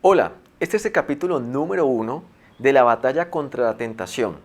Hola, este es el capítulo número 1 de la batalla contra la tentación.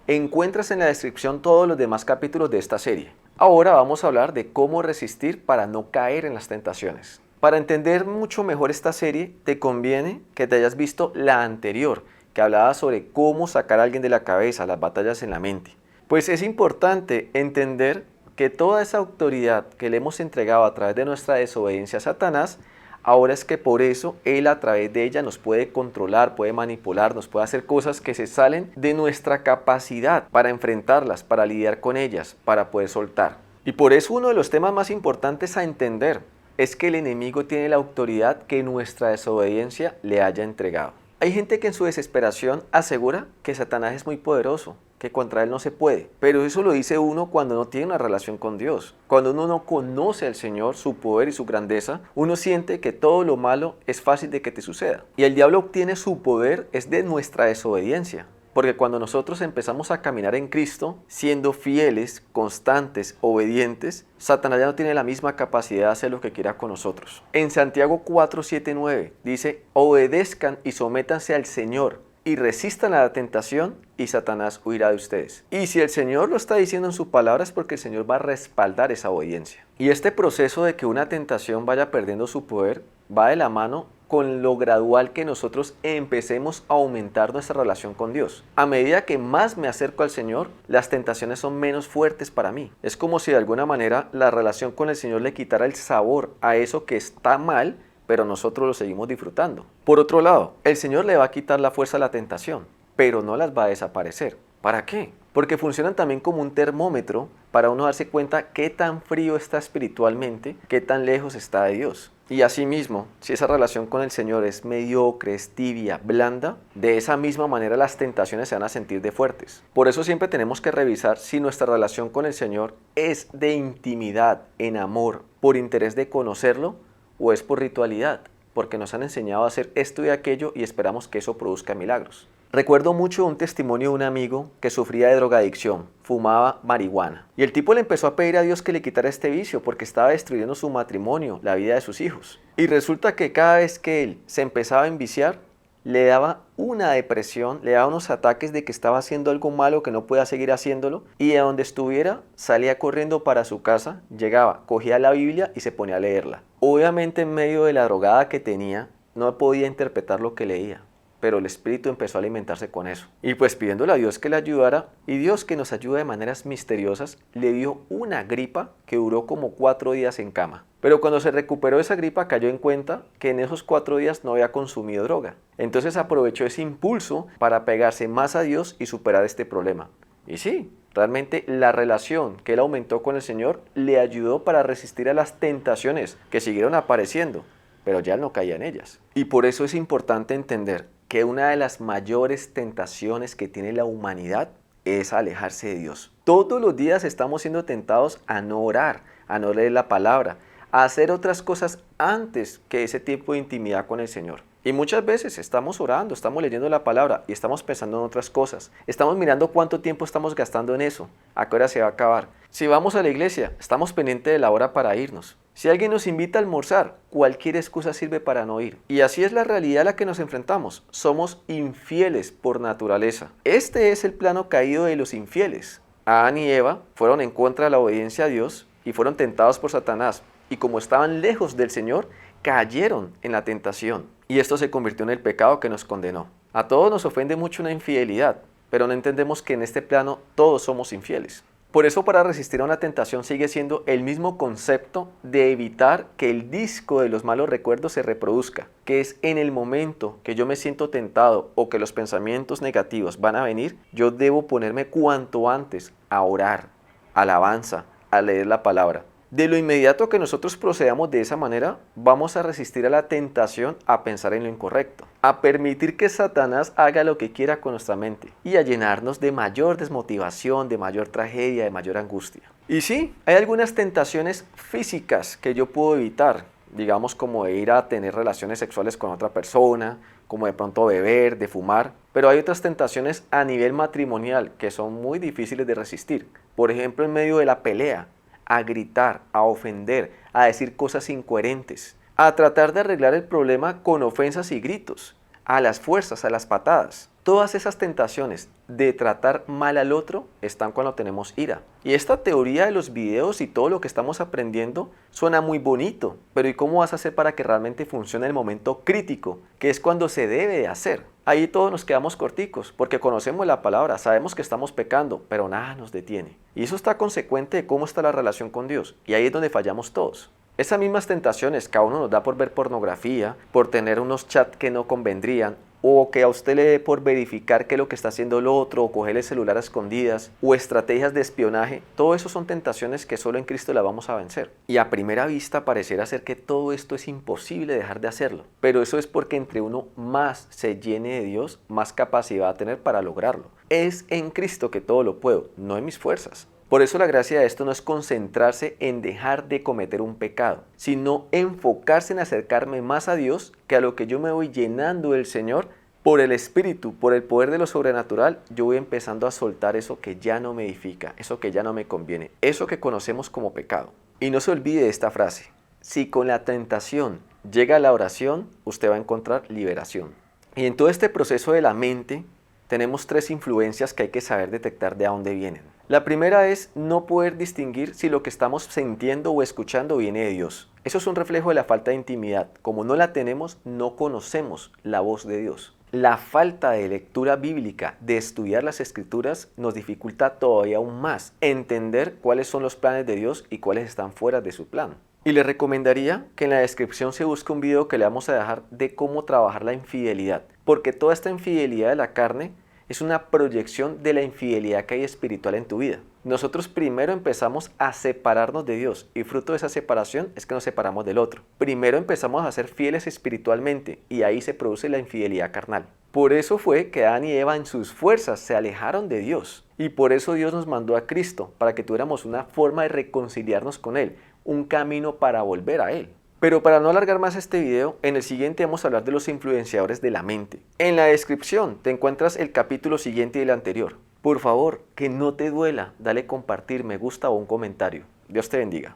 Encuentras en la descripción todos los demás capítulos de esta serie. Ahora vamos a hablar de cómo resistir para no caer en las tentaciones. Para entender mucho mejor esta serie, te conviene que te hayas visto la anterior, que hablaba sobre cómo sacar a alguien de la cabeza, las batallas en la mente. Pues es importante entender que toda esa autoridad que le hemos entregado a través de nuestra desobediencia a Satanás, ahora es que por eso Él a través de ella nos puede controlar, puede manipular, nos puede hacer cosas que se salen de nuestra capacidad para enfrentarlas, para lidiar con ellas, para poder soltar. Y por eso uno de los temas más importantes a entender es que el enemigo tiene la autoridad que nuestra desobediencia le haya entregado. Hay gente que en su desesperación asegura que Satanás es muy poderoso, que contra él no se puede. Pero eso lo dice uno cuando no tiene una relación con Dios. Cuando uno no conoce al Señor, su poder y su grandeza, uno siente que todo lo malo es fácil de que te suceda. Y el diablo obtiene su poder es de nuestra desobediencia. Porque cuando nosotros empezamos a caminar en Cristo, siendo fieles, constantes, obedientes, Satanás ya no tiene la misma capacidad de hacer lo que quiera con nosotros. En Santiago 4, 7, 9 dice, obedezcan y sométanse al Señor y resistan a la tentación y Satanás huirá de ustedes. Y si el Señor lo está diciendo en su palabra es porque el Señor va a respaldar esa obediencia. Y este proceso de que una tentación vaya perdiendo su poder va de la mano con lo gradual que nosotros empecemos a aumentar nuestra relación con Dios. A medida que más me acerco al Señor, las tentaciones son menos fuertes para mí. Es como si de alguna manera la relación con el Señor le quitara el sabor a eso que está mal, pero nosotros lo seguimos disfrutando. Por otro lado, el Señor le va a quitar la fuerza a la tentación, pero no las va a desaparecer. ¿Para qué? Porque funcionan también como un termómetro para uno darse cuenta qué tan frío está espiritualmente, qué tan lejos está de Dios. Y asimismo, si esa relación con el Señor es mediocre, es tibia, blanda, de esa misma manera las tentaciones se van a sentir de fuertes. Por eso siempre tenemos que revisar si nuestra relación con el Señor es de intimidad, en amor, por interés de conocerlo, o es por ritualidad, porque nos han enseñado a hacer esto y aquello y esperamos que eso produzca milagros. Recuerdo mucho un testimonio de un amigo que sufría de drogadicción, fumaba marihuana. Y el tipo le empezó a pedir a Dios que le quitara este vicio porque estaba destruyendo su matrimonio, la vida de sus hijos. Y resulta que cada vez que él se empezaba a enviciar, le daba una depresión, le daba unos ataques de que estaba haciendo algo malo, que no podía seguir haciéndolo. Y de donde estuviera, salía corriendo para su casa, llegaba, cogía la Biblia y se ponía a leerla. Obviamente en medio de la drogada que tenía, no podía interpretar lo que leía. Pero el espíritu empezó a alimentarse con eso. Y pues pidiéndole a Dios que le ayudara, y Dios que nos ayuda de maneras misteriosas, le dio una gripa que duró como 4 días en cama. Pero cuando se recuperó de esa gripa cayó en cuenta que en esos 4 días no había consumido droga. Entonces aprovechó ese impulso para pegarse más a Dios y superar este problema. Y sí, realmente la relación que él aumentó con el Señor le ayudó para resistir a las tentaciones que siguieron apareciendo, pero ya no caía en ellas. Y por eso es importante entender que una de las mayores tentaciones que tiene la humanidad es alejarse de Dios. Todos los días estamos siendo tentados a no orar, a no leer la palabra, a hacer otras cosas antes que ese tiempo de intimidad con el Señor. Y muchas veces estamos orando, estamos leyendo la palabra y estamos pensando en otras cosas. Estamos mirando cuánto tiempo estamos gastando en eso, a qué hora se va a acabar. Si vamos a la iglesia, estamos pendientes de la hora para irnos. Si alguien nos invita a almorzar, cualquier excusa sirve para no ir. Y así es la realidad a la que nos enfrentamos. Somos infieles por naturaleza. Este es el plano caído de los infieles. Adán y Eva fueron en contra de la obediencia a Dios y fueron tentados por Satanás. Y como estaban lejos del Señor, cayeron en la tentación. Y esto se convirtió en el pecado que nos condenó. A todos nos ofende mucho una infidelidad, pero no entendemos que en este plano todos somos infieles. Por eso para resistir a una tentación sigue siendo el mismo concepto de evitar que el disco de los malos recuerdos se reproduzca, que es en el momento que yo me siento tentado o que los pensamientos negativos van a venir, yo debo ponerme cuanto antes a orar, alabanza, a leer la palabra. De lo inmediato que nosotros procedamos de esa manera, vamos a resistir a la tentación a pensar en lo incorrecto, a permitir que Satanás haga lo que quiera con nuestra mente y a llenarnos de mayor desmotivación, de mayor tragedia, de mayor angustia. Y sí, hay algunas tentaciones físicas que yo puedo evitar, digamos como de ir a tener relaciones sexuales con otra persona, como de pronto beber, de fumar, pero hay otras tentaciones a nivel matrimonial que son muy difíciles de resistir. Por ejemplo, en medio de la pelea, a gritar, a ofender, a decir cosas incoherentes, a tratar de arreglar el problema con ofensas y gritos, a las fuerzas, a las patadas. Todas esas tentaciones de tratar mal al otro están cuando tenemos ira. Y esta teoría de los videos y todo lo que estamos aprendiendo suena muy bonito, pero ¿y cómo vas a hacer para que realmente funcione el momento crítico, que es cuando se debe de hacer? Ahí todos nos quedamos corticos, porque conocemos la palabra, sabemos que estamos pecando, pero nada nos detiene. Y eso está consecuente de cómo está la relación con Dios, y ahí es donde fallamos todos. Esas mismas tentaciones que a uno nos da por ver pornografía, por tener unos chats que no convendrían, o que a usted le dé por verificar qué es lo que está haciendo el otro, o coger el celular a escondidas, o estrategias de espionaje, todo eso son tentaciones que solo en Cristo las vamos a vencer. Y a primera vista pareciera ser que todo esto es imposible dejar de hacerlo, pero eso es porque entre uno más se llene de Dios, más capacidad va a tener para lograrlo. Es en Cristo que todo lo puedo, no en mis fuerzas. Por eso la gracia de esto no es concentrarse en dejar de cometer un pecado, sino enfocarse en acercarme más a Dios, que a lo que yo me voy llenando del Señor, por el Espíritu, por el poder de lo sobrenatural, yo voy empezando a soltar eso que ya no me edifica, eso que ya no me conviene, eso que conocemos como pecado. Y no se olvide de esta frase: si con la tentación llega la oración, usted va a encontrar liberación. Y en todo este proceso de la mente, tenemos tres influencias que hay que saber detectar de dónde vienen. La primera es no poder distinguir si lo que estamos sintiendo o escuchando viene de Dios. Eso es un reflejo de la falta de intimidad. Como no la tenemos, no conocemos la voz de Dios. La falta de lectura bíblica, de estudiar las Escrituras, nos dificulta todavía aún más entender cuáles son los planes de Dios y cuáles están fuera de su plan. Y le recomendaría que en la descripción se busque un video que le vamos a dejar de cómo trabajar la infidelidad, porque toda esta infidelidad de la carne es una proyección de la infidelidad que hay espiritual en tu vida. Nosotros primero empezamos a separarnos de Dios y fruto de esa separación es que nos separamos del otro. Primero empezamos a ser fieles espiritualmente y ahí se produce la infidelidad carnal. Por eso fue que Adán y Eva en sus fuerzas se alejaron de Dios. Y por eso Dios nos mandó a Cristo, para que tuviéramos una forma de reconciliarnos con Él, un camino para volver a Él. Pero para no alargar más este video, en el siguiente vamos a hablar de los influenciadores de la mente. En la descripción te encuentras el capítulo siguiente y el anterior. Por favor, que no te duela, dale compartir, me gusta o un comentario. Dios te bendiga.